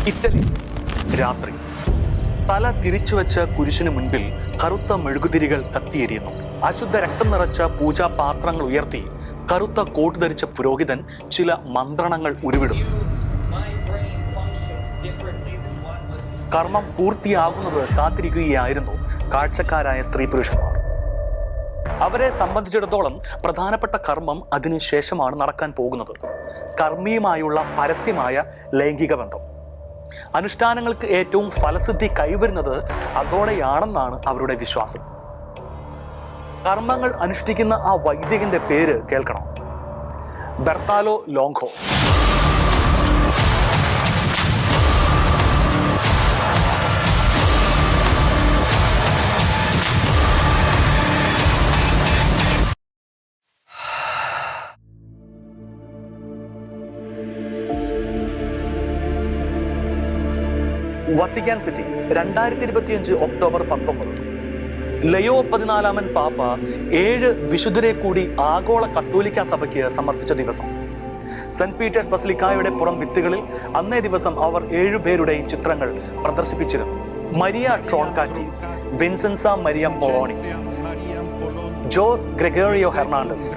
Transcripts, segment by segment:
Italy. രാത്രി. തല തിരിച്ചുവെച്ച കുരിശിന് മുൻപിൽ കറുത്ത മെഴുകുതിരികൾ കത്തിയെരിയുന്നു. അശുദ്ധ രക്തം നിറച്ച പൂജാപാത്രങ്ങൾ ഉയർത്തി കറുത്ത കോട്ട് ധരിച്ച പുരോഹിതൻ ചില മന്ത്രണങ്ങൾ ഉരുവിടുന്നു. കർമ്മം പൂർത്തിയാകുന്നത് കാത്തിരിക്കുകയായിരുന്നു കാഴ്ചക്കാരായ സ്ത്രീ പുരുഷന്മാർ. അവരെ സംബന്ധിച്ചിടത്തോളം പ്രധാനപ്പെട്ട കർമ്മം അതിനുശേഷമാണ് നടക്കാൻ പോകുന്നത്. കർമ്മിയുമായുള്ള പരസ്യമായ ലൈംഗിക ബന്ധം. അനുഷ്ഠാനങ്ങൾക്ക് ഏറ്റവും ഫലസിദ്ധി കൈവരുന്നത് അതോടെയാണെന്നാണ് അവരുടെ വിശ്വാസം. കർമ്മങ്ങൾ അനുഷ്ഠിക്കുന്ന ആ വൈദികന്റെ പേര് കേൾക്കണം. Bartolo Longo. Vatican city, 2025 October 19. Leo 14 പാപ്പ 7 വിശുദ്ധരെ കൂടി ആഗോള കത്തോലിക്ക സഭയ്ക്ക് സമർപ്പിച്ച ദിവസം. സെന്റ് പീറ്റേഴ്സ് ബസിലിക്കായുടെ പുറം ഭിത്തികളിൽ അന്നേ ദിവസം അവർ 7 പേരുടെയും ചിത്രങ്ങൾ പ്രദർശിപ്പിച്ചിരുന്നു. Maria Troncatti, Vincenza Maria Poloni, Jose Gregorio Hernandez,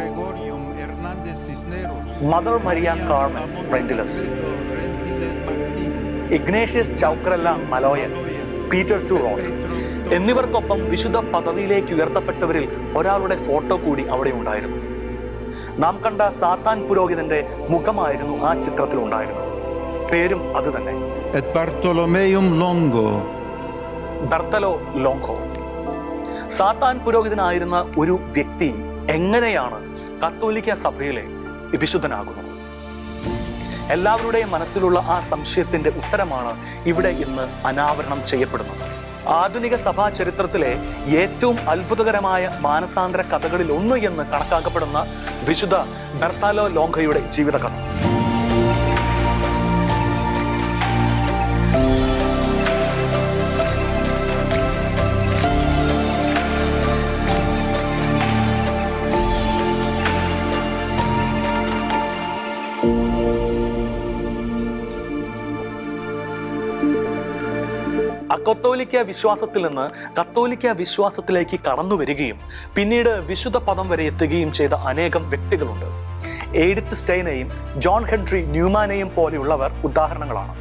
Mother Maria Carmen Rendiles, Ignatius Choukrallah Maloyan, Peter To Rot എന്നിവർക്കൊപ്പം വിശുദ്ധ പദവിയിലേക്ക് ഉയർത്തപ്പെട്ടവരിൽ ഒരാളുടെ ഫോട്ടോ കൂടി അവിടെ ഉണ്ടായിരുന്നു. നാം കണ്ട സാത്താൻ പുരോഹിതന്റെ മുഖമായിരുന്നു ആ ചിത്രത്തിൽ ഉണ്ടായിരുന്നത്. പേരും അത് തന്നെ, ബെർത്തലോ ലോംഗോ. സാത്താൻ പുരോഹിതനായിരുന്ന ഒരു വ്യക്തി എങ്ങനെയാണ് കത്തോലിക്ക സഭയിലെ വിശുദ്ധനാകുന്നത്? എല്ലാവരുടെയും മനസ്സിലുള്ള ആ സംശയത്തിന്റെ ഉത്തരമാണ് ഇവിടെ ഇന്ന് അനാവരണം ചെയ്യപ്പെടുന്നത്. ആധുനിക സഭാ ചരിത്രത്തിലെ ഏറ്റവും അത്ഭുതകരമായ മാനസാന്തര കഥകളിൽ ഒന്ന് എന്ന് കണക്കാക്കപ്പെടുന്ന വിശുദ്ധ ബെർത്താലോ ലോംഗോയുടെ ജീവിതകഥ. അക്കത്തോലിക്ക വിശ്വാസത്തിൽ നിന്ന് കത്തോലിക്ക വിശ്വാസത്തിലേക്ക് കടന്നു വരികയും പിന്നീട് വിശുദ്ധ പദം വരെ എത്തുകയും ചെയ്ത അനേകം വ്യക്തികളുണ്ട്. എഡിത്ത് സ്റ്റെയിനെയും ജോൺ ഹെൻറി ന്യൂമാനെയും പോലെയുള്ളവർ ഉദാഹരണങ്ങളാണ്.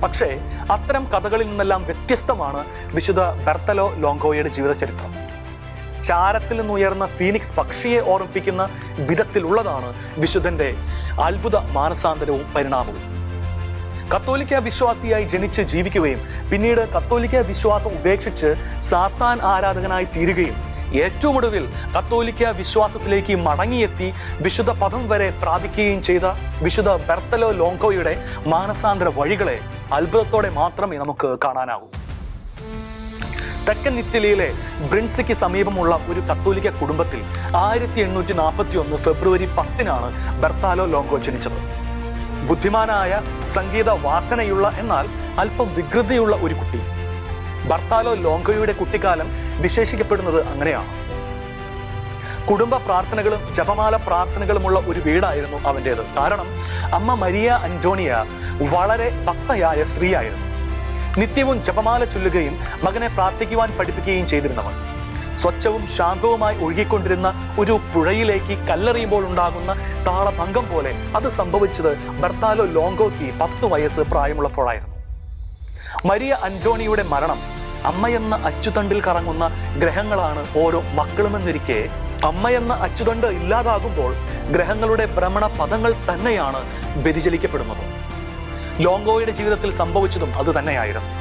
പക്ഷേ അത്തരം കഥകളിൽ നിന്നെല്ലാം വ്യത്യസ്തമാണ് വിശുദ്ധ ബെർത്തലോ ലോംഗോയുടെ ജീവിത ചരിത്രം. ചാരത്തിൽ നിന്നുയർന്ന ഫീനിക്സ് പക്ഷിയെ ഓർമ്മിപ്പിക്കുന്ന വിധത്തിലുള്ളതാണ് വിശുദ്ധന്റെ അത്ഭുത മാനസാന്തരവും പരിണാമവും. കത്തോലിക്ക വിശ്വാസിയായി ജനിച്ച് ജീവിക്കുകയും പിന്നീട് കത്തോലിക്ക വിശ്വാസം ഉപേക്ഷിച്ച് സാത്താൻ ആരാധകനായി തീരുകയും ഏറ്റവും ഒടുവിൽ കത്തോലിക്ക വിശ്വാസത്തിലേക്ക് മടങ്ങിയെത്തി വിശുദ്ധ പദം വരെ പ്രാപിക്കുകയും ചെയ്ത വിശുദ്ധ ബെർത്തലോ ലോംഗോയുടെ മാനസാന്തര വഴികളെ അത്ഭുതത്തോടെ മാത്രമേ നമുക്ക് കാണാനാവൂ. തെക്കൻ ഇറ്റലിയിലെ ബ്രിൻസിക്ക് സമീപമുള്ള ഒരു കത്തോലിക്ക കുടുംബത്തിൽ 1841 ഫെബ്രുവരി 10 ബെർത്താലോ ലോംഗോ ജനിച്ചത്. ബുദ്ധിമാനായ, സംഗീത വാസനയുള്ള എന്നാൽ അല്പം വികൃതിയുള്ള ഒരു കുട്ടി. ബെർത്താലോ ലോംഗോയുടെ കുട്ടിക്കാലം വിശേഷിക്കപ്പെടുന്നത് അങ്ങനെയാണ്. കുടുംബ പ്രാർത്ഥനകളും ജപമാല പ്രാർത്ഥനകളുമുള്ള ഒരു വീടായിരുന്നു അവൻ്റേത്. കാരണം അമ്മ മരിയ അന്റോണിയ വളരെ ഭക്തയായ സ്ത്രീയായിരുന്നു. നിത്യവും ജപമാല ചൊല്ലുകയും മകനെ പ്രാർത്ഥിക്കുവാൻ പഠിപ്പിക്കുകയും ചെയ്തിരുന്നവർ. സ്വച്ഛവും ശാന്തവുമായി ഒഴുകിക്കൊണ്ടിരുന്ന ഒരു പുഴയിലേക്ക് കല്ലെറിയുമ്പോൾ ഉണ്ടാകുന്ന താളഭംഗം പോലെ അത് സംഭവിച്ചത് ബെർത്താലോ ലോംഗോയ്ക്ക് 10 വയസ്സ് പ്രായമുള്ളപ്പോഴായിരുന്നു. മരിയ അന്റോണിയുടെ മരണം അമ്മയെന്ന അച്ചുതണ്ടിൽ കറങ്ങുന്ന ഗ്രഹങ്ങളാണ് ഓരോ മക്കളുമെന്നിരിക്കെ അമ്മയെന്ന അച്ചുതണ്ട് ഇല്ലാതാകുമ്പോൾ ഗ്രഹങ്ങളുടെ ഭ്രമണ പദങ്ങൾ തന്നെയാണ് വ്യതിചലിക്കപ്പെടുന്നത്. ലോംഗോയുടെ ജീവിതത്തിൽ സംഭവിച്ചതും അത് തന്നെയായിരുന്നു.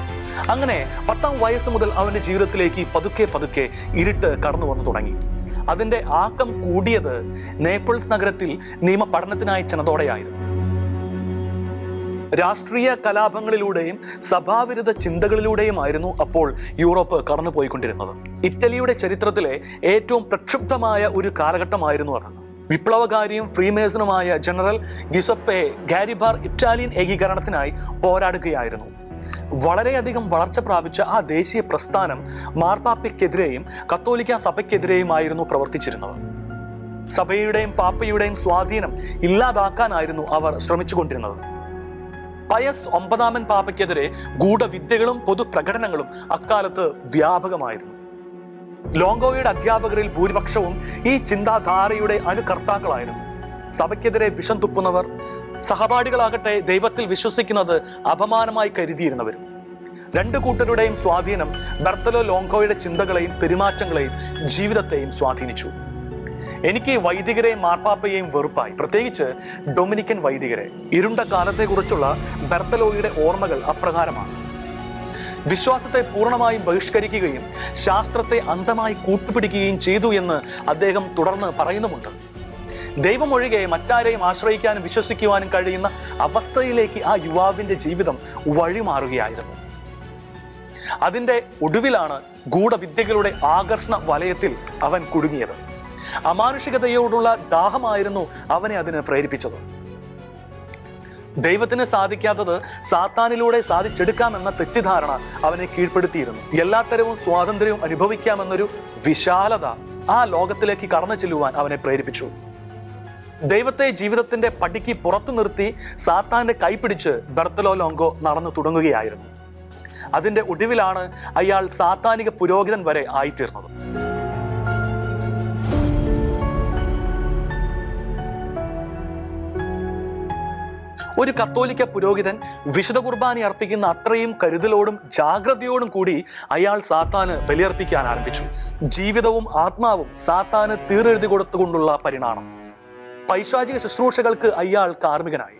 അങ്ങനെ 10ാം വയസ്സ് മുതൽ അവന്റെ ജീവിതത്തിലേക്ക് പതുക്കെ ഇരുട്ട് കടന്നു വന്നു തുടങ്ങി. അതിന്റെ ആക്കം കൂടിയത് നേപ്പിൾസ് നഗരത്തിൽ നിയമ പഠനത്തിനായി ചെന്നതോടെയായിരുന്നു. രാഷ്ട്രീയ കലാപങ്ങളിലൂടെയും സഭാവിരുദ്ധ ചിന്തകളിലൂടെയുമായിരുന്നു അപ്പോൾ യൂറോപ്പ് കടന്നുപോയിക്കൊണ്ടിരുന്നത്. ഇറ്റലിയുടെ ചരിത്രത്തിലെ ഏറ്റവും പ്രക്ഷുബ്ധമായ ഒരു കാലഘട്ടമായിരുന്നു അത്. വിപ്ലവകാരിയും ഫ്രീമേസനുമായ ജനറൽ ഗിസപ്പെ ഗാരിബാർ ഇറ്റാലിയൻ ഏകീകരണത്തിനായി പോരാടുകയായിരുന്നു. വളരെയധികം വളർച്ച പ്രാപിച്ച ആ ദേശീയ പ്രസ്ഥാനം മാർപ്പാപ്പയ്ക്കെതിരെയും കത്തോലിക്ക സഭയ്ക്കെതിരെയുമായിരുന്നു പ്രവർത്തിച്ചിരുന്നത്. സഭയുടെയും പാപ്പയുടെയും സ്വാധീനം ഇല്ലാതാക്കാനായിരുന്നു അവർ ശ്രമിച്ചുകൊണ്ടിരുന്നത്. പയസ് 9 പാപ്പയ്ക്കെതിരെ ഗൂഢവിദ്യകളും പൊതുപ്രകടനങ്ങളും അക്കാലത്ത് വ്യാപകമായിരുന്നു. ലോങ്കോയുടെ അധ്യാപകരിൽ ഭൂരിപക്ഷവും ഈ ചിന്താധാരയുടെ അനുകർത്താക്കളായിരുന്നു. സഭയ്ക്കെതിരെ വിഷം തുപ്പുന്നവർ, സഹപാഠികളാകട്ടെ ദൈവത്തിൽ വിശ്വസിക്കുന്നത് അപമാനമായി കരുതിയിരുന്നവരും. രണ്ടു കൂട്ടരുടെയും സ്വാധീനം ബർത്തലോ ലോങ്കോയുടെ ചിന്തകളെയും പെരുമാറ്റങ്ങളെയും ജീവിതത്തെയും സ്വാധീനിച്ചു. എനിക്ക് വൈദികരെയും മാർപ്പാപ്പയെയും വെറുപ്പായി, പ്രത്യേകിച്ച് ഡൊമിനിക്കൻ വൈദികരെ. ഇരുണ്ട കാലത്തെക്കുറിച്ചുള്ള ബർത്തലോയുടെ ഓർമ്മകൾ അപ്രകാരമാണ്. വിശ്വാസത്തെ പൂർണ്ണമായും ബഹിഷ്കരിക്കുകയും ശാസ്ത്രത്തെ അന്ധമായി കൂട്ടുപിടിക്കുകയും ചെയ്തു എന്ന് അദ്ദേഹം തുടർന്ന് പറയുന്നുമുണ്ട്. ദൈവമൊഴികെ മറ്റാരെയും ആശ്രയിക്കാനും വിശ്വസിക്കുവാനും കഴിയുന്ന അവസ്ഥയിലേക്ക് ആ യുവാവിന്റെ ജീവിതം വഴിമാറുകയായിരുന്നു. അതിന്റെ ഒടുവിലാണ് ഗൂഢവിദ്യകളുടെ ആകർഷണ വലയത്തിൽ അവൻ കുടുങ്ങിയത്. അമാനുഷികതയോടുള്ള ദാഹമായിരുന്നു അവനെ അതിന് പ്രേരിപ്പിച്ചത്. ദൈവത്തിന് സാധിക്കാത്തത് സാത്താനിലൂടെ സാധിച്ചെടുക്കാമെന്ന തെറ്റിദ്ധാരണ അവനെ കീഴ്പ്പെടുത്തിയിരുന്നു. എല്ലാത്തരവും സ്വാതന്ത്ര്യവും അനുഭവിക്കാമെന്നൊരു വിശാലത ആ ലോകത്തിലേക്ക് കടന്നു ചെല്ലുവാൻ അവനെ പ്രേരിപ്പിച്ചു. ദൈവത്തെ ജീവിതത്തിന്റെ പടിക്ക് പുറത്തു നിർത്തി സാത്താന്റെ കൈപിടിച്ച് ബർത്തലോ ലോങ്കോ നടന്നു തുടങ്ങുകയായിരുന്നു. അതിന്റെ ഒടുവിലാണ് അയാൾ സാത്താനിക പുരോഹിതൻ വരെ ആയിത്തീർന്നത്. ഒരു കത്തോലിക്ക പുരോഹിതൻ വിശുദ്ധ കുർബാന അർപ്പിക്കുന്ന അത്രയും കരുതലോടും ജാഗ്രതയോടും കൂടി അയാൾ സാത്താന് ബലിയർപ്പിക്കാൻ ആരംഭിച്ചു. ജീവിതവും ആത്മാവും സാത്താന് തീരെഴുതി കൊടുത്തുകൊണ്ടുള്ള പരിണാമം. പൈശാചിക ശുശ്രൂഷകൾക്ക് അയാൾ കാർമ്മികനായി.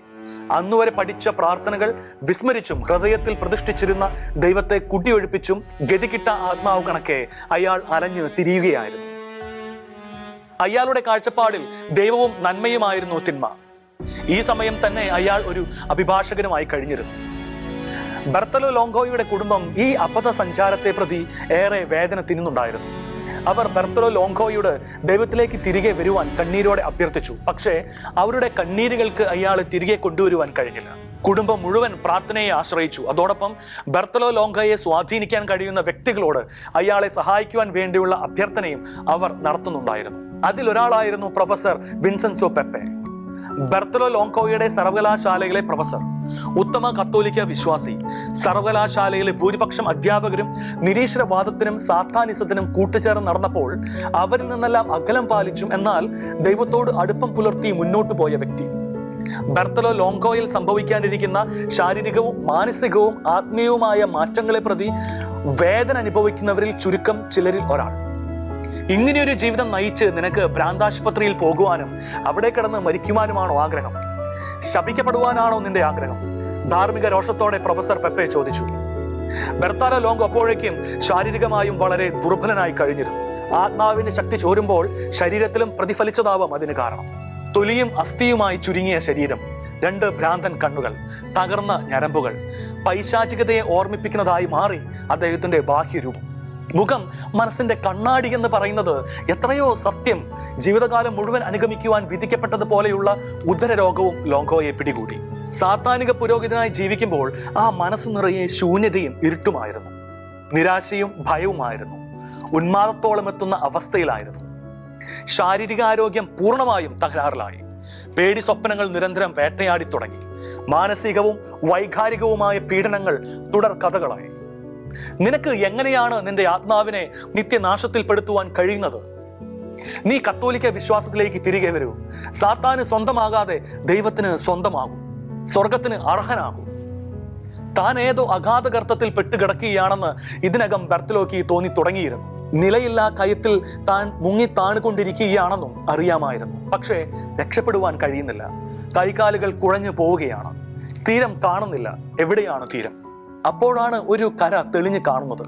അന്നുവരെ പഠിച്ച പ്രാർത്ഥനകൾ വിസ്മരിച്ചും ഹൃദയത്തിൽ പ്രതിഷ്ഠിച്ചിരുന്ന ദൈവത്തെ കുടിയൊഴിപ്പിച്ചും ഗതികിട്ട ആത്മാവ് കണക്കെ അയാൾ അലഞ്ഞു തിരിയുകയായിരുന്നു. അയാളുടെ കാഴ്ചപ്പാടിൽ ദൈവവും നന്മയുമായിരുന്നു തിന്മ. ഈ സമയം തന്നെ അയാൾ ഒരു അഭിഭാഷകനുമായി കഴിഞ്ഞിരുന്നു. ബർത്തലോ ലോങ്കോയുടെ കുടുംബം ഈ അബദ്ധ സഞ്ചാരത്തെ പ്രതി ഏറെ വേദന തിന്നുന്നുണ്ടായിരുന്നു. അവർ ബർത്തലോ ലോങ്കോയോട് ദൈവത്തിലേക്ക് തിരികെ വരുവാൻ കണ്ണീരോടെ അഭ്യർത്ഥിച്ചു. പക്ഷേ അവരുടെ കണ്ണീരുകൾക്ക് അയാളെ തിരികെ കൊണ്ടുവരുവാൻ കഴിഞ്ഞില്ല. കുടുംബം മുഴുവൻ പ്രാർത്ഥനയെ ആശ്രയിച്ചു. അതോടൊപ്പം ബർത്തലോ ലോങ്കോയെ സ്വാധീനിക്കാൻ കഴിയുന്ന വ്യക്തികളോട് അയാളെ സഹായിക്കുവാൻ വേണ്ടിയുള്ള അഭ്യർത്ഥനയും അവർ നടത്തുന്നുണ്ടായിരുന്നു. അതിലൊരാളായിരുന്നു പ്രൊഫസർ വിൻസെൻസോ പെപ്പെ, ബർത്തലോ ലോങ്കോയുടെ സർവകലാശാലയിലെ പ്രൊഫസർ. ഉത്തമ കത്തോലിക്ക വിശ്വാസി. സർവകലാശാലയിലെ ഭൂരിപക്ഷം അധ്യാപകരും നിരീശ്വരവാദത്തിനും സാത്താനിസത്തിനും കൂട്ടുചേർന്ന് നടന്നപ്പോൾ അവരിൽ നിന്നെല്ലാം അകലം പാലിച്ചും എന്നാൽ ദൈവത്തോട് അടുപ്പം പുലർത്തി മുന്നോട്ടു പോയ വ്യക്തി. ബർത്തലോ ലോങ്കോയിൽ സംഭവിക്കാനിരിക്കുന്ന ശാരീരികവും മാനസികവും ആത്മീയവുമായ മാറ്റങ്ങളെ പ്രതി വേദന അനുഭവിക്കുന്നവരിൽ ചുരുക്കം ചിലരിൽ ഒരാൾ. ഇങ്ങനെയൊരു ജീവിതം നയിച്ച് നിനക്ക് ഭ്രാന്താശുപത്രിയിൽ പോകുവാനും അവിടെ കിടന്ന് മരിക്കുവാനുമാണോ ആഗ്രഹം? ശപിക്കപ്പെടുവാനാണോ നിന്റെ ആഗ്രഹം? ധാർമ്മിക രോഷത്തോടെ പ്രൊഫസർ പെപ്പെ ചോദിച്ചു. ബർത്തലോ ലോങ്കോ അപ്പോഴേക്കും ശാരീരികമായും വളരെ ദുർബലനായി കഴിഞ്ഞിരുന്നു. ആത്മാവിന്റെ ശക്തി ചോരുമ്പോൾ ശരീരത്തിലും പ്രതിഫലിച്ചതാവാം അതിന് കാരണം. തൊലിയും അസ്ഥിയുമായി ചുരുങ്ങിയ ശരീരം, 2 ഭ്രാന്തൻ കണ്ണുകൾ, തകർന്ന ഞരമ്പുകൾ, പൈശാചികതയെ ഓർമ്മിപ്പിക്കുന്നതായി മാറി അദ്ദേഹത്തിന്റെ ബാഹ്യരൂപം. മുഖം മനസ്സിന്റെ കണ്ണാടി എന്ന് പറയുന്നത് എത്രയോ സത്യം. ജീവിതകാലം മുഴുവൻ അനുഗമിക്കുവാൻ വിധിക്കപ്പെട്ടതുപോലെയുള്ള ഉദരരോഗവും ലോങ്കോയെ പിടികൂടി. സാത്താനിക പുരോഹിതനായി ജീവിക്കുമ്പോൾ ആ മനസ്സ് നിറയെ ശൂന്യതയും ഇരുട്ടുമായിരുന്നു. നിരാശയും ഭയവുമായിരുന്നു. ഉന്മാദത്തോളം എത്തുന്ന അവസ്ഥയിലായിരുന്നു. ശാരീരികാരോഗ്യം പൂർണ്ണമായും തകരാറിലായി. പേടി സ്വപ്നങ്ങൾ നിരന്തരം വേട്ടയാടി തുടങ്ങി. മാനസികവും വൈകാരികവുമായ പീഡനങ്ങൾ തുടർ കഥകളായി. നിനക്ക് എങ്ങനെയാണ് നിന്റെ ആത്മാവിനെ നിത്യനാശത്തിൽപ്പെടുത്തുവാൻ കഴിയുന്നത്? നീ കത്തോലിക്ക വിശ്വാസത്തിലേക്ക് തിരികെ വരൂ. സാത്താന് സ്വന്തമാകാതെ ദൈവത്തിന് സ്വന്തമാകും, സ്വർഗത്തിന് അർഹനാകും. താൻ ഏതോ അഗാധഗർത്തത്തിൽ പെട്ടുകിടക്കുകയാണെന്ന് ഇതിനകം ബർത്തലോയ്ക്ക് തോന്നി തുടങ്ങിയിരുന്നു. നിലയില്ലാ കയത്തിൽ താൻ മുങ്ങിത്താണുകൊണ്ടിരിക്കുകയാണെന്നും അറിയാമായിരുന്നു. പക്ഷേ രക്ഷപ്പെടുവാൻ കഴിയുന്നില്ല. കൈകാലുകൾ കുഴഞ്ഞു പോവുകയാണ്. തീരം കാണുന്നില്ല. എവിടെയാണ് തീരം? അപ്പോഴാണ് ഒരു കര തെളിഞ്ഞു കാണുന്നത്.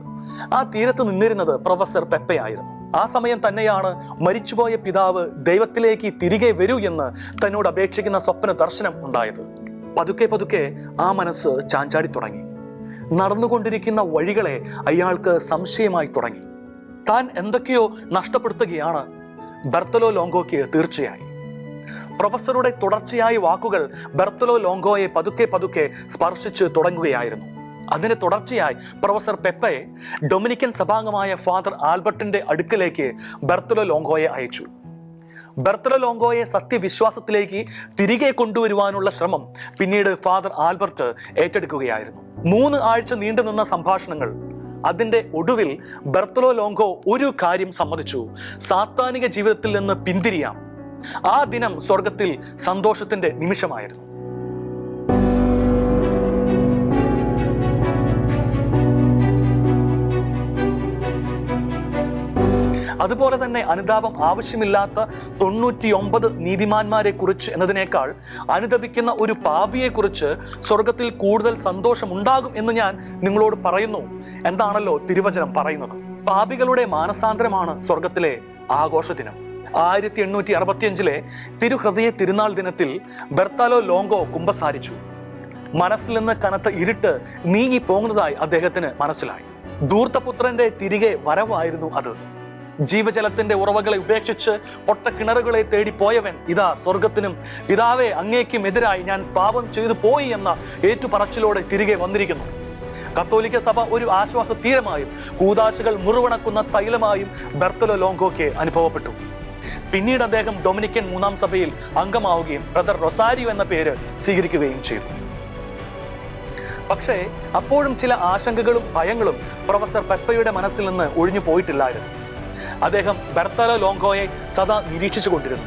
ആ തീരത്ത് നിന്നിരുന്നത് പ്രൊഫസർ പെപ്പയായിരുന്നു. ആ സമയം തന്നെയാണ് മരിച്ചുപോയ പിതാവ് ദൈവത്തിലേക്ക് തിരികെ വരൂ എന്ന് തന്നോട് അപേക്ഷിക്കുന്ന സ്വപ്ന ദർശനം ഉണ്ടായത്. പതുക്കെ പതുക്കെ ആ മനസ്സ് ചാഞ്ചാടി തുടങ്ങി. നടന്നുകൊണ്ടിരിക്കുന്ന വഴികളെ അയാൾക്ക് സംശയമായി തുടങ്ങി. താൻ എന്തൊക്കെയോ നഷ്ടപ്പെടുത്തുകയാണ് ബർത്തലോ ലോങ്കോയ്ക്ക് തീർച്ചയായി. പ്രൊഫസറുടെ തുടർച്ചയായ വാക്കുകൾ ബർത്തലോ ലോങ്കോയെ പതുക്കെ പതുക്കെ സ്പർശിച്ച് തുടങ്ങുകയായിരുന്നു. അതിന്റെ തുടർച്ചയായി പ്രൊഫസർ പെപ്പയെ ഡൊമിനിക്കൻ സഭാംഗമായ ഫാദർ ആൽബർട്ടിന്റെ അടുക്കലേക്ക് ബർത്തലോ ലോങ്കോയെ അയച്ചു. ബെർത്തലോ ലോങ്കോയെ സത്യവിശ്വാസത്തിലേക്ക് തിരികെ കൊണ്ടുവരുവാനുള്ള ശ്രമം പിന്നീട് ഫാദർ ആൽബർട്ട് ഏറ്റെടുക്കുകയായിരുന്നു. 3 ആഴ്ച നീണ്ടുനിന്ന സംഭാഷണങ്ങൾ. അതിന്റെ ഒടുവിൽ ബെർത്തലോ ലോങ്കോ ഒരു കാര്യം സമ്മതിച്ചു: സാത്താനിക ജീവിതത്തിൽ നിന്ന് പിന്തിരിയാം. ആ ദിനം സ്വർഗത്തിൽ സന്തോഷത്തിന്റെ നിമിഷമായിരുന്നു. അതുപോലെ തന്നെ അനുതാപം ആവശ്യമില്ലാത്ത 99 നീതിമാന്മാരെ കുറിച്ച് എന്നതിനേക്കാൾ അനുതപിക്കുന്ന ഒരു പാപിയെ കുറിച്ച് സ്വർഗത്തിൽ കൂടുതൽ സന്തോഷമുണ്ടാകും എന്ന് ഞാൻ നിങ്ങളോട് പറയുന്നു എന്താണല്ലോ തിരുവചനം പറയുന്നത്. പാപികളുടെ മാനസാന്തരമാണ് സ്വർഗത്തിലെ ആഘോഷ ദിനം. 1865 തിരുഹൃദയ തിരുനാൾ ദിനത്തിൽ ബെർത്താലോ ലോങ്കോ കുമ്പസാരിച്ചു. മനസ്സിൽ നിന്ന് കനത്ത ഇരുട്ട് നീങ്ങി പോകുന്നതായി അദ്ദേഹത്തിന് മനസ്സിലായി. ധൂർത്തപുത്രന്റെ തിരികെ വരവായിരുന്നു അത്. ജീവജലത്തിന്റെ ഉറവകളെ ഉപേക്ഷിച്ച് പൊട്ടക്കിണറുകളെ തേടി പോയവൻ ഇതാ സ്വർഗത്തിനും പിതാവേ അങ്ങേക്കും എതിരായി ഞാൻ പാപം ചെയ്തു പോയി എന്ന ഏറ്റുപറച്ചിലോടെ തിരികെ വന്നിരിക്കുന്നു. കത്തോലിക്ക സഭ ഒരു ആശ്വാസ തീരമായും കൂദാശകൾ മുറിവണക്കുന്ന തൈലമായും ബെർത്തലോ ലോങ്കോയ്ക്ക് അനുഭവപ്പെട്ടു. പിന്നീട് അദ്ദേഹം ഡൊമിനിക്കൻ 3-ാം സഭയിൽ അംഗമാവുകയും ബ്രദർ റൊസാരിയോ എന്ന പേര് സ്വീകരിക്കുകയും ചെയ്തു. പക്ഷേ അപ്പോഴും ചില ആശങ്കകളും ഭയങ്ങളും പ്രൊഫസർ പെപ്പയുടെ മനസ്സിൽ നിന്ന് ഒഴിഞ്ഞു പോയിട്ടില്ലായിരുന്നു. അദ്ദേഹം ബെർത്തലോ ലോങ്കോയെ സദാ നിരീക്ഷിച്ചു കൊണ്ടിരുന്നു.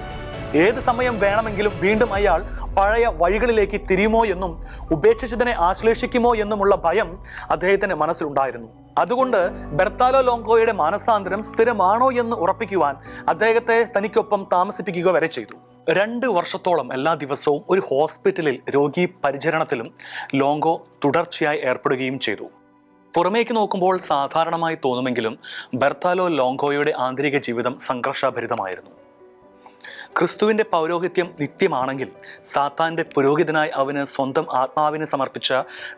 ഏത് സമയം വേണമെങ്കിലും വീണ്ടും അയാൾ പഴയ വഴികളിലേക്ക് തിരിയുമോ എന്നും ഉപേക്ഷിച്ചതിനെ ആശ്ലേഷിക്കുമോ എന്നുമുള്ള ഭയം അദ്ദേഹത്തിന്റെ മനസ്സിലുണ്ടായിരുന്നു. അതുകൊണ്ട് ബെർത്താലോ ലോങ്കോയുടെ മാനസാന്തരം സ്ഥിരമാണോ എന്ന് ഉറപ്പിക്കുവാൻ അദ്ദേഹത്തെ തനിക്കൊപ്പം താമസിപ്പിക്കുക വരെ ചെയ്തു. 2 വർഷത്തോളം എല്ലാ ദിവസവും ഒരു ഹോസ്പിറ്റലിൽ രോഗി പരിചരണത്തിലും ലോങ്കോ തുടർച്ചയായി ഏർപ്പെടുകയും ചെയ്തു. പുറമേക്ക് നോക്കുമ്പോൾ സാധാരണമായി തോന്നുമെങ്കിലും ബെർത്താലോ ലോങ്കോയുടെ ആന്തരിക ജീവിതം സംഘർഷഭരിതമായിരുന്നു. ക്രിസ്തുവിന്റെ പൗരോഹിത്യം നിത്യമാണെങ്കിൽ സാത്താന്റെ പുരോഹിതനായി അവന് സ്വന്തം ആത്മാവിനെ സമർപ്പിച്ച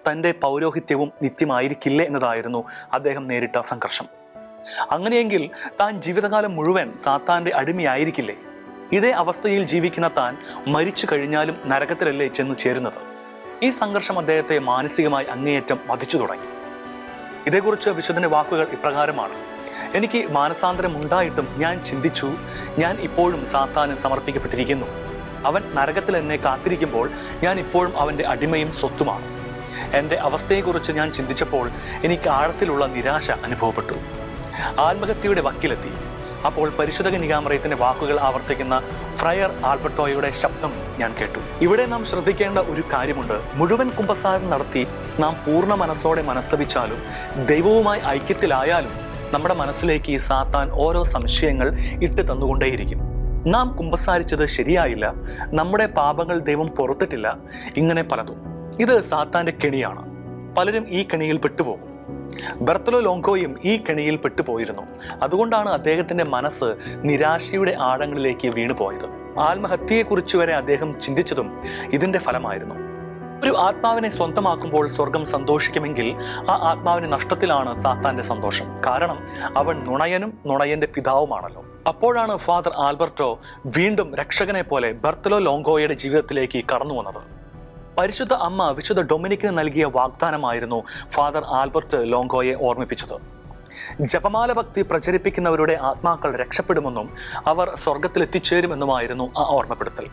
തൻ്റെ പൗരോഹിത്യവും നിത്യമായിരിക്കില്ലേ എന്നതായിരുന്നു അദ്ദേഹം നേരിട്ട സംഘർഷം. അങ്ങനെയെങ്കിൽ താൻ ജീവിതകാലം മുഴുവൻ സാത്താന്റെ അടിമയായിരിക്കില്ലേ? ഇതേ അവസ്ഥയിൽ ജീവിക്കുന്ന താൻ മരിച്ചു കഴിഞ്ഞാലും നരകത്തിലല്ലേ ചെന്നു ചേരുന്നത്? ഈ സംഘർഷം അദ്ദേഹത്തെ മാനസികമായി അങ്ങേയറ്റം വധിച്ചു തുടങ്ങി. ഇതേക്കുറിച്ച് വിശുദ്ധന്റെ വാക്കുകൾ ഇപ്രകാരമാണ്: എനിക്ക് മാനസാന്തരം ഉണ്ടായിട്ടും ഞാൻ ചിന്തിച്ചു, ഞാൻ ഇപ്പോഴും സാത്താന് സമർപ്പിക്കപ്പെട്ടിരിക്കുന്നു. അവൻ നരകത്തിൽ എന്നെ കാത്തിരിക്കുമ്പോൾ ഞാൻ ഇപ്പോഴും അവൻ്റെ അടിമയും സ്വത്തുമാണ്. എൻ്റെ അവസ്ഥയെക്കുറിച്ച് ഞാൻ ചിന്തിച്ചപ്പോൾ എനിക്ക് ആഴത്തിലുള്ള നിരാശ അനുഭവപ്പെട്ടു. ആത്മഹത്യയുടെ വക്കിലെത്തി. അപ്പോൾ പരിശുദ്ധ കന്യകാമറിയത്തിന്റെ വാക്കുകൾ ആവർത്തിക്കുന്ന ഫ്രയർ ആൽബർട്ടോയുടെ ശബ്ദം ഞാൻ കേട്ടു. ഇവിടെ നാം ശ്രദ്ധിക്കേണ്ട ഒരു കാര്യമുണ്ട്. മുഴുവൻ കുമ്പസാരം നടത്തി നാം പൂർണ്ണ മനസ്സോടെ മനസ്തപിച്ചാലും ദൈവവുമായി ഐക്യത്തിലായാലും നമ്മുടെ മനസ്സിലേക്ക് ഈ സാത്താൻ ഓരോ സംശയങ്ങൾ ഇട്ട് തന്നുകൊണ്ടേയിരിക്കും. നാം കുമ്പസാരിച്ചത് ശരിയായില്ല, നമ്മുടെ പാപങ്ങൾ ദൈവം പൊറുത്തിട്ടില്ല, ഇങ്ങനെ പലതും. ഇത് സാത്താന്റെ കെണിയാണ്. പലരും ഈ കെണിയിൽ പെട്ടുപോകും. ബെർത്തലോ ലോങ്കോയും ഈ കെണിയിൽ പെട്ടുപോയിരുന്നു. അതുകൊണ്ടാണ് അദ്ദേഹത്തിന്റെ മനസ്സ് നിരാശയുടെ ആഴങ്ങളിലേക്ക് വീണുപോയത്. ആത്മഹത്യയെക്കുറിച്ച് വരെ അദ്ദേഹം ചിന്തിച്ചതും ഇതിന്റെ ഫലമായിരുന്നു. ഒരു ആത്മാവിനെ സ്വന്തമാക്കുമ്പോൾ സ്വർഗം സന്തോഷിക്കുമെങ്കിൽ ആ ആത്മാവിന് നഷ്ടത്തിലാണ് സാത്താന്റെ സന്തോഷം. കാരണം അവൻ നുണയനും നുണയന്റെ പിതാവുമാണല്ലോ. അപ്പോഴാണ് ഫാദർ ആൽബർട്ടോ വീണ്ടും രക്ഷകനെ പോലെ ബെർത്തലോ ലോങ്കോയുടെ ജീവിതത്തിലേക്ക് കടന്നു വന്നത്. പരിശുദ്ധ അമ്മ വിശുദ്ധ ഡൊമിനിക്കിന് നൽകിയ വാഗ്ദാനമായിരുന്നു ഫാദർ ആൽബർട്ട് ലോങ്കോയെ ഓർമ്മിപ്പിച്ചത്. ജപമാല ഭക്തി പ്രചരിപ്പിക്കുന്നവരുടെ ആത്മാക്കൾ രക്ഷപ്പെടുമെന്നും അവർ സ്വർഗത്തിൽ എത്തിച്ചേരുമെന്നുമായിരുന്നു ആ ഓർമ്മപ്പെടുത്തൽ.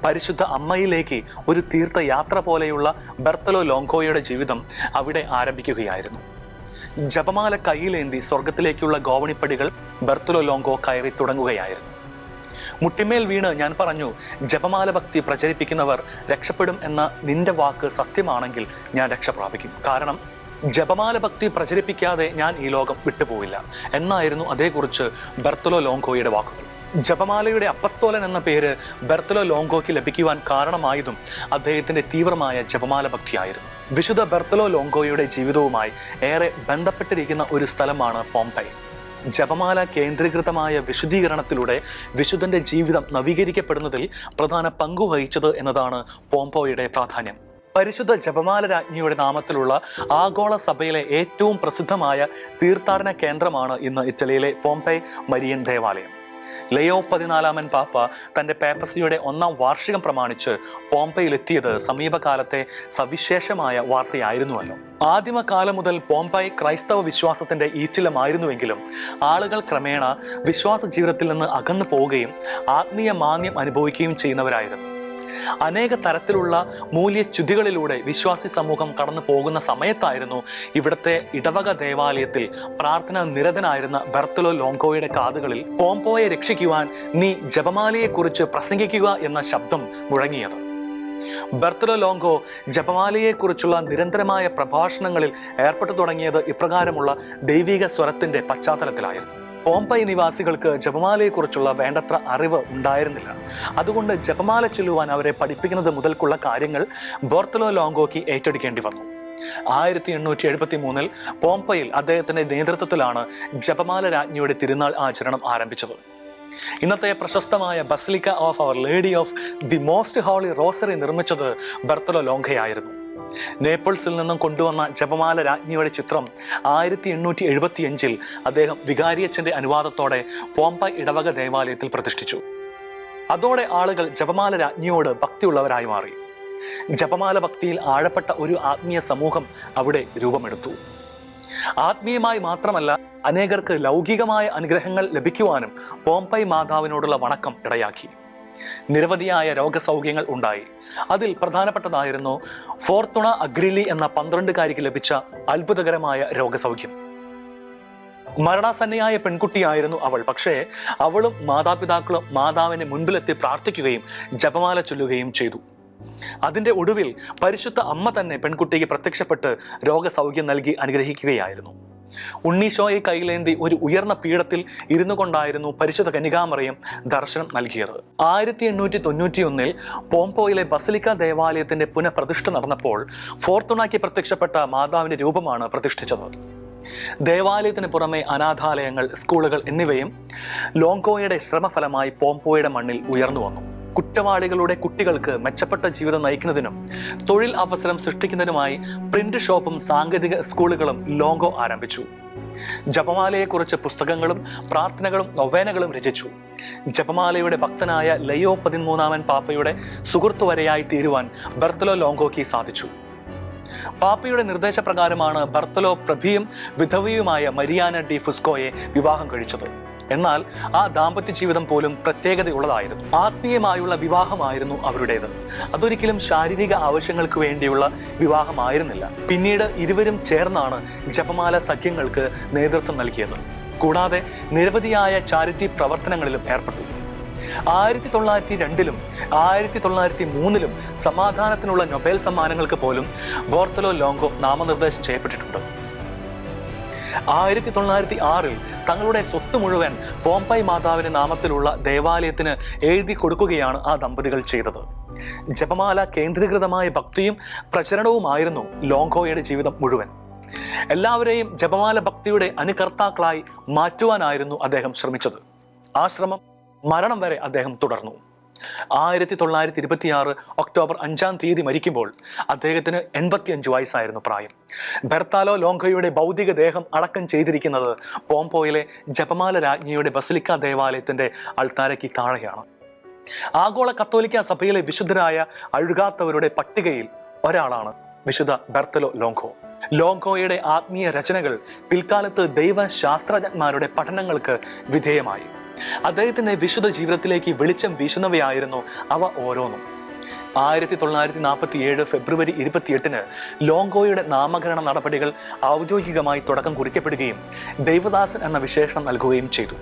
പരിശുദ്ധ അമ്മയിലേക്ക് ഒരു തീർത്ഥയാത്ര പോലെയുള്ള ബെർത്തലോ ലോങ്കോയുടെ ജീവിതം അവിടെ ആരംഭിക്കുകയായിരുന്നു. ജപമാല കയ്യിലേന്തി സ്വർഗത്തിലേക്കുള്ള ഗോവണിപ്പടികൾ ബെർത്തലോ ലോങ്കോ കയറി തുടങ്ങുകയായിരുന്നു. മുട്ടിമേൽ വീണ് ഞാൻ പറഞ്ഞു, ജപമാല ഭക്തി പ്രചരിപ്പിക്കുന്നവർ രക്ഷപ്പെടും എന്ന നിന്റെ വാക്ക് സത്യമാണെങ്കിൽ ഞാൻ രക്ഷ പ്രാപിക്കും. കാരണം ജപമാല ഭക്തി പ്രചരിപ്പിക്കാതെ ഞാൻ ഈ ലോകം വിട്ടുപോവില്ല എന്നായിരുന്നു അതേക്കുറിച്ച് ബെർത്തലോ ലോങ്കോയുടെ വാക്കുകൾ. ജപമാലയുടെ അപ്പസ്തോലൻ എന്ന പേര് ബെർത്തലോ ലോങ്കോയ്ക്ക് ലഭിക്കുവാൻ കാരണമായതും അദ്ദേഹത്തിന്റെ തീവ്രമായ ജപമാല ഭക്തിയായിരുന്നു. വിശുദ്ധ ബെർത്തലോ ലോങ്കോയുടെ ജീവിതവുമായി ഏറെ ബന്ധപ്പെട്ടിരിക്കുന്ന ഒരു സ്ഥലമാണ് പോംപൈ. ജപമാല കേന്ദ്രീകൃതമായ വിശുദ്ധീകരണത്തിലൂടെ വിശുദ്ധന്റെ ജീവിതം നവീകരിക്കപ്പെടുന്നതിൽ പ്രധാന പങ്കു വഹിച്ചത് എന്നതാണ് പോംപോയുടെ പ്രാധാന്യം. പരിശുദ്ധ ജപമാല രാജ്ഞിയുടെ നാമത്തിലുള്ള ആഗോള സഭയിലെ ഏറ്റവും പ്രസിദ്ധമായ തീർത്ഥാടന കേന്ദ്രമാണ് ഇന്ന് ഇറ്റലിയിലെ പോംപൈ മരിയൻ ദേവാലയം. ലയോ 14 പാപ്പ തൻ്റെ പേപ്പസിയുടെ 1-ാം വാർഷികം പ്രമാണിച്ച് പോംപയിലെത്തിയത് സമീപകാലത്തെ സവിശേഷമായ വാർത്തയായിരുന്നുവല്ലോ. ആദിമകാലം മുതൽ പോംപൈ ക്രൈസ്തവ വിശ്വാസത്തിന്റെ ഈറ്റിലമായിരുന്നുവെങ്കിലും ആളുകൾ ക്രമേണ വിശ്വാസ ജീവിതത്തിൽ നിന്ന് അകന്നു പോവുകയും ആത്മീയ മാന്ദ്യം അനുഭവിക്കുകയും ചെയ്യുന്നവരായിരുന്നു. അനേക തരത്തിലുള്ള മൂല്യച്യുതികളിലൂടെ വിശ്വാസി സമൂഹം കടന്നു പോകുന്ന സമയത്തായിരുന്നു ഇവിടുത്തെ ഇടവക ദേവാലയത്തിൽ പ്രാർത്ഥന നിരതനായിരുന്ന ബെർത്തലോ ലോങ്കോയുടെ കാതുകളിൽ പോംപോയെ രക്ഷിക്കുവാൻ നീ ജപമാലയെക്കുറിച്ച് പ്രസംഗിക്കുക എന്ന ശബ്ദം മുഴങ്ങിയത്. ബെർത്തലോ ലോങ്കോ ജപമാലയെക്കുറിച്ചുള്ള നിരന്തരമായ പ്രഭാഷണങ്ങളിൽ ഏർപ്പെട്ടു തുടങ്ങിയത് ഇപ്രകാരമുള്ള ദൈവിക സ്വരത്തിന്റെ പശ്ചാത്തലത്തിലായിരുന്നു. പോംപൈ നിവാസികൾക്ക് ജപമാലയെക്കുറിച്ചുള്ള വേണ്ടത്ര അറിവ് ഉണ്ടായിരുന്നില്ല. അതുകൊണ്ട് ജപമാല ചൊല്ലുവാൻ അവരെ പഠിപ്പിക്കുന്നത് മുതൽക്കുള്ള കാര്യങ്ങൾ ബെർത്തലോ ലോങ്കോയ്ക്ക് ഏറ്റെടുക്കേണ്ടി വന്നു. 1873 പോംപയിൽ അദ്ദേഹത്തിന്റെ നേതൃത്വത്തിലാണ് ജപമാല രാജ്ഞിയുടെ തിരുനാൾ ആചരണം ആരംഭിച്ചത്. ഇന്നത്തെ പ്രശസ്തമായ basilica of our lady of the most holy rosary നിർമ്മിച്ചത് ബെർത്തലോ ലോങ്കയായിരുന്നു. നേപ്പിൾസിൽ നിന്നും കൊണ്ടുവന്ന ജപമാല രാജ്ഞിയുടെ ചിത്രം 1875 അദ്ദേഹം വികാരിയച്ഛന്റെ അനുവാദത്തോടെ പോംപൈ ഇടവക ദേവാലയത്തിൽ പ്രതിഷ്ഠിച്ചു. അതോടെ ആളുകൾ ജപമാല രാജ്ഞിയോട് ഭക്തിയുള്ളവരായി മാറി. ജപമാല ഭക്തിയിൽ ആഴപ്പെട്ട ഒരു ആത്മീയ സമൂഹം അവിടെ രൂപമെടുത്തു. ആത്മീയമായി മാത്രമല്ല, അനേകർക്ക് ലൗകികമായ അനുഗ്രഹങ്ങൾ ലഭിക്കുവാനും പോംപൈ മാതാവിനോടുള്ള വണക്കം ഇടയാക്കി. നിരവധിയായ രോഗസൗഖ്യങ്ങൾ ഉണ്ടായി. അതിൽ പ്രധാനപ്പെട്ടതായിരുന്നു ഫോർത്തുണ അഗ്രിലി എന്ന 12-കാരിക്ക് ലഭിച്ച അത്ഭുതകരമായ രോഗസൗഖ്യം. മരണാസന്നയായ പെൺകുട്ടിയായിരുന്നു അവൾ. പക്ഷേ അവളും മാതാപിതാക്കളും മാതാവിനെ മുൻപിലെത്തി പ്രാർത്ഥിക്കുകയും ജപമാല ചൊല്ലുകയും ചെയ്തു. അതിന്റെ ഒടുവിൽ പരിശുദ്ധ അമ്മ തന്നെ പെൺകുട്ടിക്ക് പ്രത്യക്ഷപ്പെട്ട് രോഗസൗഖ്യം നൽകി അനുഗ്രഹിക്കുകയായിരുന്നു. ഉണ്ണീശോയെ കൈയിലേന്തി ഒരു ഉയർന്ന പീഠത്തിൽ ഇരുന്നു കൊണ്ടായിരുന്നു പരിശുദ്ധ കന്യകാമറിയം ദർശനം നൽകിയത്. 1891 പോംപോയിലെ ബസിലിക്ക ദേവാലയത്തിന്റെ പുനഃപ്രതിഷ്ഠ നടന്നപ്പോൾ ഫോർത്തുണയ്ക്ക് പ്രത്യക്ഷപ്പെട്ട മാതാവിന്റെ രൂപമാണ് പ്രതിഷ്ഠിച്ചത്. ദേവാലയത്തിന് പുറമെ അനാഥാലയങ്ങൾ, സ്കൂളുകൾ എന്നിവയും ലോങ്കോയുടെ ശ്രമഫലമായി പോംപോയുടെ മണ്ണിൽ ഉയർന്നു വന്നു. കുറ്റവാളികളുടെ കുട്ടികൾക്ക് മെച്ചപ്പെട്ട ജീവിതം നയിക്കുന്നതിനും തൊഴിൽ അവസരം സൃഷ്ടിക്കുന്നതിനുമായി പ്രിന്റ് ഷോപ്പും സാങ്കേതിക സ്കൂളുകളും ലോങ്കോ ആരംഭിച്ചു. ജപമാലയെക്കുറിച്ച് പുസ്തകങ്ങളും പ്രാർത്ഥനകളും നൊവേനകളും രചിച്ചു. ജപമാലയുടെ ഭക്തനായ ലയോ 13 പാപ്പയുടെ സുഹൃത്തു വരെയായി തീരുവാൻ ബെർത്തലോ ലോങ്കോയ്ക്ക് സാധിച്ചു. പാപ്പയുടെ നിർദ്ദേശപ്രകാരമാണ് ബെർത്തലോ പ്രഭിയും വിധവയുമായ മരിയാന ഡി ഫുസ്കോയെ വിവാഹം കഴിച്ചത്. എന്നാൽ ആ ദാമ്പത്യ ജീവിതം പോലും പ്രത്യേകതയുള്ളതായിരുന്നു. ആത്മീയമായുള്ള വിവാഹമായിരുന്നു അവരുടേത്. അതൊരിക്കലും ശാരീരിക ആവശ്യങ്ങൾക്ക് വേണ്ടിയുള്ള വിവാഹമായിരുന്നില്ല. പിന്നീട് ഇരുവരും ചേർന്നാണ് ജപമാല സഖ്യങ്ങൾക്ക് നേതൃത്വം നൽകിയത്. കൂടാതെ നിരവധിയായ ചാരിറ്റി പ്രവർത്തനങ്ങളിലും ഏർപ്പെട്ടു. 1902 1903 സമാധാനത്തിനുള്ള നൊബേൽ സമ്മാനങ്ങൾക്ക് പോലും ബെർത്തലോ ലോങ്കോ നാമനിർദ്ദേശം ചെയ്യപ്പെട്ടിട്ടുണ്ട്. 1906 തങ്ങളുടെ സ്വത്ത് മുഴുവൻ പോംപൈ മാതാവിന്റെ നാമത്തിലുള്ള ദേവാലയത്തിന് എഴുതി കൊടുക്കുകയാണ് ആ ദമ്പതികൾ ചെയ്തത്. ജപമാല കേന്ദ്രീകൃതമായ ഭക്തിയും പ്രചരണവുമായിരുന്നു ലോങ്കോയുടെ ജീവിതം മുഴുവൻ. എല്ലാവരെയും ജപമാല ഭക്തിയുടെ അനുകർത്താക്കളായി മാറ്റുവാനായിരുന്നു അദ്ദേഹം ശ്രമിച്ചത്. ആ ശ്രമം മരണം വരെ അദ്ദേഹം തുടർന്നു. 1926 ഒക്ടോബർ 5 മരിക്കുമ്പോൾ അദ്ദേഹത്തിന് 85 വയസ്സായിരുന്നു പ്രായം. ബെർത്താലോ ലോങ്കോയുടെ ഭൗതിക ദേഹം അടക്കം ചെയ്തിരിക്കുന്നത് പോംപോയിലെ ജപമാല രാജ്ഞിയുടെ ബസിലിക്ക ദേവാലയത്തിന്റെ അൾത്താരയ്ക്ക് താഴെയാണ്. ആഗോള കത്തോലിക്ക സഭയിലെ വിശുദ്ധരായ അഴുകാത്തവരുടെ പട്ടികയിൽ ഒരാളാണ് വിശുദ്ധ ബെർത്തലോ ലോങ്കോ. ലോങ്കോയുടെ ആത്മീയ രചനകൾ പിൽക്കാലത്ത് ദൈവശാസ്ത്രജ്ഞന്മാരുടെ പഠനങ്ങൾക്ക് വിധേയമായി. അദ്ദേഹത്തിന്റെ വിശുദ്ധ ജീവിതത്തിലേക്ക് വെളിച്ചം വീശുന്നവയായിരുന്നു അവ ഓരോന്നും. 1947 ഫെബ്രുവരി 28 ലോങ്കോയുടെ നാമകരണ നടപടികൾ ഔദ്യോഗികമായി തുടക്കം കുറിക്കപ്പെടുകയും ദൈവദാസൻ എന്ന വിശേഷണം നൽകുകയും ചെയ്തു.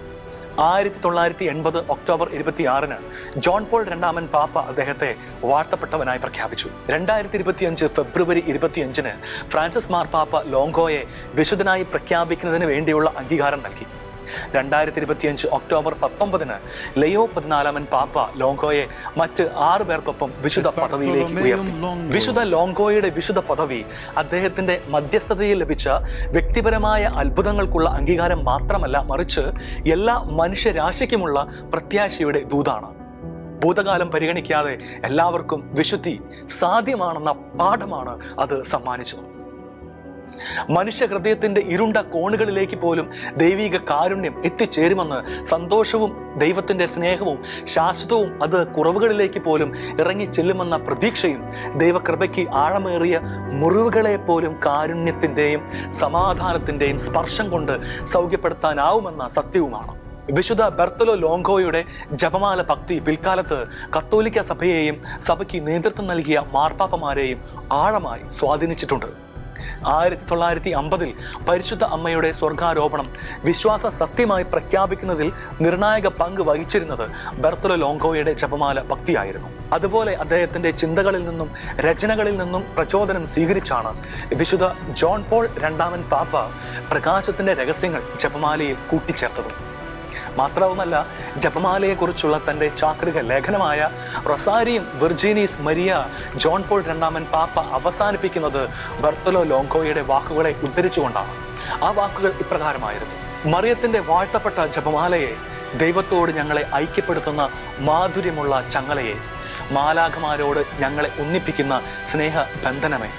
1980 ഒക്ടോബർ 26 ജോൺ പോൾ II പാപ്പ അദ്ദേഹത്തെ വാഴ്ത്തപ്പെട്ടവനായി പ്രഖ്യാപിച്ചു. 2025 ഫെബ്രുവരി 25 ഫ്രാൻസിസ് മാർപ്പാപ്പ ലോങ്കോയെ വിശുദ്ധനായി പ്രഖ്യാപിക്കുന്നതിന് വേണ്ടിയുള്ള അംഗീകാരം നൽകി. 2025 ഒക്ടോബർ 19 ലയോ 14 പാപ്പ ലോങ്കോയെ മറ്റ് 6 പേർക്കൊപ്പം വിശുദ്ധ പദവിയിലേക്ക് ഉയർത്തി. വിശുദ്ധ ലോങ്കോയുടെ വിശുദ്ധ പദവി അദ്ദേഹത്തിന്റെ മധ്യസ്ഥതയിൽ ലഭിച്ച വ്യക്തിപരമായ അത്ഭുതങ്ങൾക്കുള്ള അംഗീകാരം മാത്രമല്ല, മറിച്ച് എല്ലാ മനുഷ്യരാശിക്കുമുള്ള പ്രത്യാശയുടെ ദൂതാണ്. ഭൂതകാലം പരിഗണിക്കാതെ എല്ലാവർക്കും വിശുദ്ധി സാധ്യമാണെന്ന പാഠമാണ് അത് സമ്മാനിച്ചത്. മനുഷ്യ ഹൃദയത്തിന്റെ ഇരുണ്ട കോണുകളിലേക്ക് പോലും ദൈവിക കാരുണ്യം എത്തിച്ചേരുമെന്ന് സന്തോഷവും ദൈവത്തിന്റെ സ്നേഹവും ശാശ്വതവും അത് കുറവുകളിലേക്ക് പോലും ഇറങ്ങി ചെല്ലുമെന്ന പ്രതീക്ഷയും ദൈവകൃപയ്ക്ക് ആഴമേറിയ മുറിവുകളെ പോലും കാരുണ്യത്തിന്റെയും സമാധാനത്തിന്റെയും സ്പർശം കൊണ്ട് സൗഖ്യപ്പെടുത്താനാവുമെന്ന സത്യവുമാണ്. വിശുദ്ധ ബെർത്തലോ ലോങ്കോയുടെ ജപമാല ഭക്തി പിൽക്കാലത്ത് കത്തോലിക്ക സഭയെയും സഭയ്ക്ക് നേതൃത്വം നൽകിയ മാർപ്പാപ്പമാരെയും ആഴമായി സ്വാധീനിച്ചിട്ടുണ്ട്. 1950 പരിശുദ്ധ അമ്മയുടെ സ്വർഗാരോപണം വിശ്വാസ സത്യമായി പ്രഖ്യാപിക്കുന്നതിൽ നിർണായക പങ്ക് വഹിച്ചിരുന്നത് ബെർത്തലോ ലോങ്കോയുടെ ജപമാല ഭക്തിയായിരുന്നു. അതുപോലെ അദ്ദേഹത്തിന്റെ ചിന്തകളിൽ നിന്നും രചനകളിൽ നിന്നും പ്രചോദനം സ്വീകരിച്ചാണ് വിശുദ്ധ ജോൺ പോൾ രണ്ടാമൻ പാപ്പ പ്രകാശത്തിന്റെ രഹസ്യങ്ങൾ ജപമാലയിൽ കൂട്ടിച്ചേർത്തത്. മാത്രവുമല്ല, ജപമാലയെക്കുറിച്ചുള്ള തൻ്റെ ചാക്രിക ലേഖനമായ റൊസാരിയം വിർജീനീസ് മരിയ ജോൺ പോൾ രണ്ടാമൻ പാപ്പ അവസാനിപ്പിക്കുന്നത് ബെർത്തലോ ലോങ്കോയുടെ വാക്കുകളെ ഉദ്ധരിച്ചുകൊണ്ടാണ്. ആ വാക്കുകൾ ഇപ്രകാരമായിരുന്നു: മറിയത്തിന്റെ വാഴ്ത്തപ്പെട്ട ജപമാലയെ, ദൈവത്തോട് ഞങ്ങളെ ഐക്യപ്പെടുത്തുന്ന മാധുര്യമുള്ള ചങ്ങലയെ, മാലാഖമാരോട് ഞങ്ങളെ ഒന്നിപ്പിക്കുന്ന സ്നേഹ ബന്ധനമേ,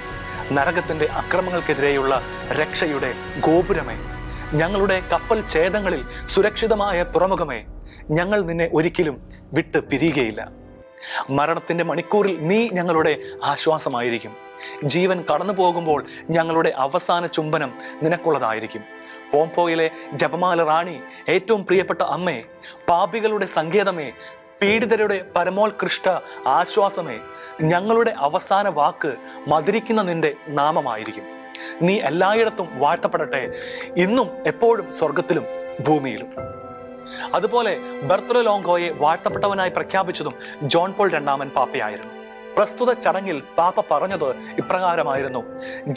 നരകത്തിന്റെ അക്രമങ്ങൾക്കെതിരെയുള്ള രക്ഷയുടെ ഗോപുരമേ, ഞങ്ങളുടെ കപ്പൽ ഛേദങ്ങളിൽ സുരക്ഷിതമായ തുറമുഖമേ, ഞങ്ങൾ നിന്നെ ഒരിക്കലും വിട്ട് പിരിയുകയില്ല. മരണത്തിന്റെ മണിക്കൂറിൽ നീ ഞങ്ങളുടെ ആശ്വാസമായിരിക്കും. ജീവൻ കടന്നു പോകുമ്പോൾ ഞങ്ങളുടെ അവസാന ചുംബനം നിനക്കുള്ളതായിരിക്കും. പോംപോയിലെ ജപമാല റാണി, ഏറ്റവും പ്രിയപ്പെട്ട അമ്മേ, പാപികളുടെ സങ്കേതമേ, പീഡിതരുടെ പരമോത്കൃഷ്ട ആശ്വാസമേ, ഞങ്ങളുടെ അവസാന വാക്ക് മധുരിക്കുന്ന നിന്റെ നാമമായിരിക്കും. നീ എല്ലായിടത്തും വാഴ്ത്തപ്പെടട്ടെ, ഇന്നും എപ്പോഴും സ്വർഗത്തിലും ഭൂമിയിലും. അതുപോലെ ബെർത്തലോ ലോങ്കോയെ വാഴ്ത്തപ്പെട്ടവനായി പ്രഖ്യാപിച്ചതും ജോൺ പോൾ രണ്ടാമൻ പാപ്പയായിരുന്നു. പ്രസ്തുത ചടങ്ങിൽ പാപ്പ പറഞ്ഞത് ഇപ്രകാരമായിരുന്നു: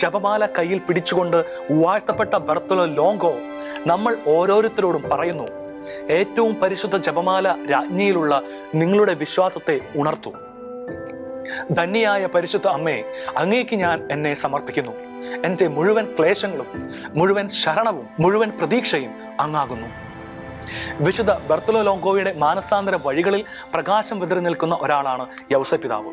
ജപമാല കയ്യിൽ പിടിച്ചുകൊണ്ട് വാഴ്ത്തപ്പെട്ട ബെർത്തലോ ലോങ്കോ നമ്മൾ ഓരോരുത്തരോടും പറയുന്നു, ഏറ്റവും പരിശുദ്ധ ജപമാല രാജ്ഞിയിലുള്ള നിങ്ങളുടെ വിശ്വാസത്തെ ഉണർത്തൂ. ധന്യയായ പരിശുദ്ധ അമ്മേ, അങ്ങേക്ക് ഞാൻ എന്നെ സമർപ്പിക്കുന്നു. എൻ്റെ മുഴുവൻ ക്ലേശങ്ങളും മുഴുവൻ ശരണവും മുഴുവൻ പ്രതീക്ഷയും അങ്ങാകുന്നു. വിശുദ്ധ ബെർത്തലോ ലോങ്കോയുടെ മാനസാന്തര വഴികളിൽ പ്രകാശം വിതറി നിൽക്കുന്ന ഒരാളാണ് യൗസപിതാവ്.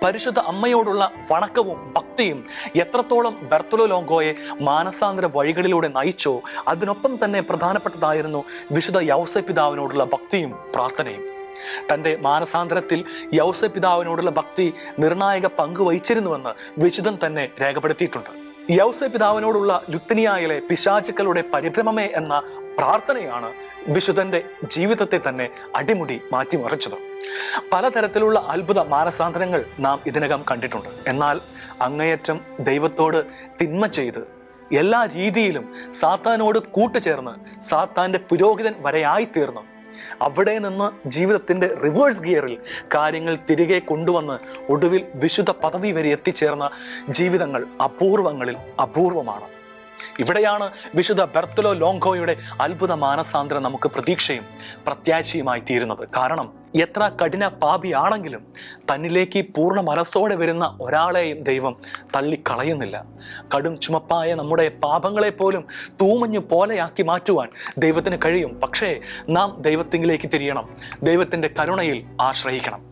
പരിശുദ്ധ അമ്മയോടുള്ള വണക്കവും ഭക്തിയും എത്രത്തോളം ബെർത്തലോ ലോങ്കോയെ മാനസാന്തര വഴികളിലൂടെ നയിച്ചോ, അതിനൊപ്പം തന്നെ പ്രധാനപ്പെട്ടതായിരുന്നു വിശുദ്ധ യൗസപിതാവിനോടുള്ള ഭക്തിയും പ്രാർത്ഥനയും. തൻ്റെ മാനസാന്തരത്തിൽ യൗസപിതാവിനോടുള്ള ഭക്തി നിർണായക പങ്ക് വഹിച്ചിരുന്നുവെന്ന് വിശുദ്ധൻ തന്നെ രേഖപ്പെടുത്തിയിട്ടുണ്ട്. യൗസപിതാവിനോടുള്ള ലുത്തിനിയായിലെ പിശാചുക്കളുടെ പരിഭ്രമമേ എന്ന പ്രാർത്ഥനയാണ് വിശുദ്ധന്റെ ജീവിതത്തെ തന്നെ അടിമുടി മാറ്റിമറിച്ചത്. പലതരത്തിലുള്ള അത്ഭുത മാനസാന്തരങ്ങൾ നാം ഇതിനകം കണ്ടിട്ടുണ്ട്. എന്നാൽ അങ്ങേയറ്റം ദൈവത്തോട് തിന്മ ചെയ്ത് എല്ലാ രീതിയിലും സാത്താനോട് കൂട്ടുചേർന്ന് സാത്താന്റെ പുരോഹിതൻ വരെയായിത്തീർന്നു അവിടെ നിന്ന് ജീവിതത്തിന്റെ റിവേഴ്സ് ഗിയറിൽ കാര്യങ്ങൾ തിരികെ കൊണ്ടുവന്ന് ഒടുവിൽ വിശുദ്ധ പദവി വരെ എത്തിച്ചേർന്ന ജീവിതങ്ങൾ അപൂർവങ്ങളിൽ അപൂർവമാണ്. ഇവിടെയാണ് വിശുദ്ധ ബെർത്തലോ ലോങ്കോയുടെ അത്ഭുത മാനസാന്തരം നമുക്ക് പ്രതീക്ഷയും പ്രത്യാശയുമായി തീരുന്നത്. കാരണം എത്ര കഠിന പാപിയാണെങ്കിലും തന്നിലേക്ക് പൂർണ്ണ മനസ്സോടെ വരുന്ന ഒരാളെയും ദൈവം തള്ളിക്കളയുന്നില്ല. കടും ചുമപ്പായ നമ്മുടെ പാപങ്ങളെ പോലും തൂമഞ്ഞു പോലെയാക്കി മാറ്റുവാൻ ദൈവത്തിന് കഴിയും. പക്ഷേ നാം ദൈവത്തിലേക്ക് തിരിയണം, ദൈവത്തിൻ്റെ കരുണയിൽ ആശ്രയിക്കണം.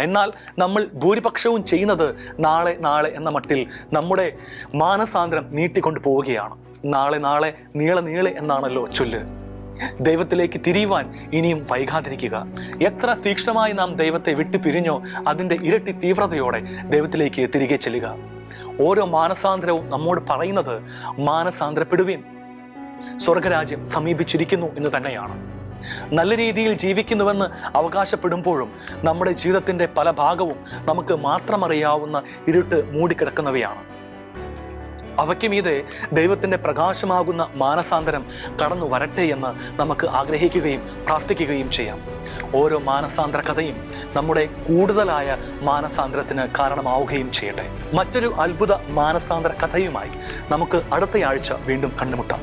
എന്നാൽ നമ്മൾ ഭൂരിപക്ഷവും ചെയ്യുന്നത് നാളെ നാളെ എന്ന മട്ടിൽ നമ്മുടെ മാനസാന്തരം നീട്ടിക്കൊണ്ടു പോവുകയാണ്. നാളെ നാളെ നീളെ നീളെ എന്നാണല്ലോ ചൊല്ല്. ദൈവത്തിലേക്ക് തിരിയുവാൻ ഇനിയും വൈകാതിരിക്കുക. എത്ര തീക്ഷ്ണമായി നാം ദൈവത്തെ വിട്ടു പിരിഞ്ഞോ അതിൻ്റെ ഇരട്ടി തീവ്രതയോടെ ദൈവത്തിലേക്ക് തിരികെ ചെല്ലുക. ഓരോ മാനസാന്തരവും നമ്മോട് പറയുന്നത് മാനസാന്തരപ്പെടുവിൻ, സ്വർഗരാജ്യം സമീപിച്ചിരിക്കുന്നു എന്ന് തന്നെയാണ്. നല്ല രീതിയിൽ ജീവിക്കുന്നുവെന്ന് അവകാശപ്പെടുമ്പോഴും നമ്മുടെ ജീവിതത്തിൻ്റെ പല ഭാഗവും നമുക്ക് മാത്രമറിയാവുന്ന ഇരുട്ട് മൂടിക്കിടക്കുന്നവയാണ്. അവയ്ക്ക് മീതെ ദൈവത്തിൻ്റെ പ്രകാശമാകുന്ന മാനസാന്തരം കടന്നു വരട്ടെ എന്ന് നമുക്ക് ആഗ്രഹിക്കുകയും പ്രാർത്ഥിക്കുകയും ചെയ്യാം. ഓരോ മാനസാന്തര കഥയും നമ്മുടെ കൂടുതലായ മാനസാന്തരത്തിന് കാരണമാവുകയും ചെയ്യട്ടെ. മറ്റൊരു അത്ഭുത മാനസാന്തര കഥയുമായി നമുക്ക് അടുത്തയാഴ്ച വീണ്ടും കണ്ടുമുട്ടാം.